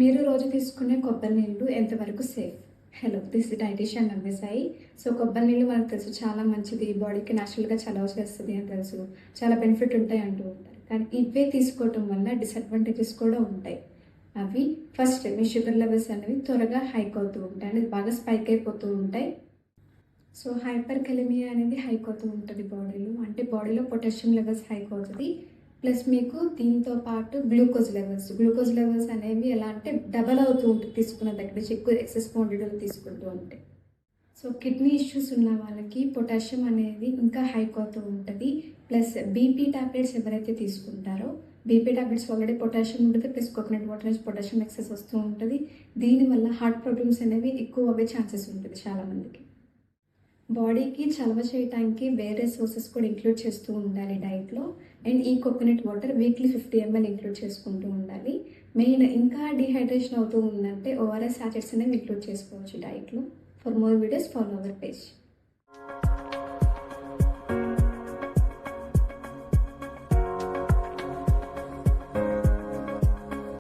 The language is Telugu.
మీరు రోజు తీసుకునే కొబ్బరి నీళ్ళు ఎంతవరకు safe? Hello, this is dietitian Navyasai. So కొబ్బరి నీళ్ళు మనకు తెలుసు చాలా మంచిది, బాడీకి న్యాచురల్గా చలవ చేస్తుంది అని తెలుసు, చాలా బెనిఫిట్ ఉంటాయి అంటూ ఉంటారు. కానీ ఇవే తీసుకోవటం వల్ల డిసడ్వాంటేజెస్ కూడా ఉంటాయి. అవి ఫస్ట్, మీ షుగర్ లెవెల్స్ అనేవి త్వరగా హైక్ అవుతూ ఉంటాయి, అనేది బాగా స్పైక్ అయిపోతూ ఉంటాయి. సో హైపర్ కెలిమియా అనేది హైక్ అవుతూ ఉంటుంది బాడీలో, అంటే బాడీలో పొటాషియం లెవెల్స్ హైక్ అవుతుంది. ప్లస్ మీకు దీంతో పాటు గ్లూకోజ్ లెవెల్స్ అనేవి ఎలా అంటే డబల్ అవుతూ ఉంటుంది తీసుకున్న దగ్గర నుంచి, ఎక్కువ ఎక్సెస్ క్వాంటిటీలో తీసుకుంటూ ఉంటే. సో కిడ్నీ ఇష్యూస్ ఉన్న వాళ్ళకి పొటాషియం అనేది ఇంకా హైక్ అవుతూ ఉంటుంది. ప్లస్ బీపీ టాబ్లెట్స్ ఎవరైతే తీసుకుంటారో, బీపీ టాబ్లెట్స్ ఆల్రెడీ పొటాషియం ఉంటుంది, ప్లస్ కోకోనట్ వాటర్ నుంచి పొటాషియం ఎక్సెస్ వస్తూ ఉంటుంది. దీనివల్ల హార్ట్ ప్రాబ్లమ్స్ అనేవి ఎక్కువ అవ్వే ఛాన్సెస్ ఉంటుంది చాలామందికి. బాడీకి చలవ చేయడానికి వేరే సోర్సెస్ కూడా ఇంక్లూడ్ చేస్తూ ఉండాలి డైట్లో. అండ్ ఈ coconut water weekly 50 ml include చేసుకుంటూ ఉండాలి. మెయిన్ ఇంకా డీహైడ్రేషన్ అవుతూ ఉందంటే ఓఆర్ఎస్ సాచెట్స్ అనేవి ఇంక్లూడ్ చేసుకోవచ్చు డైట్లో. For more videos follow our page.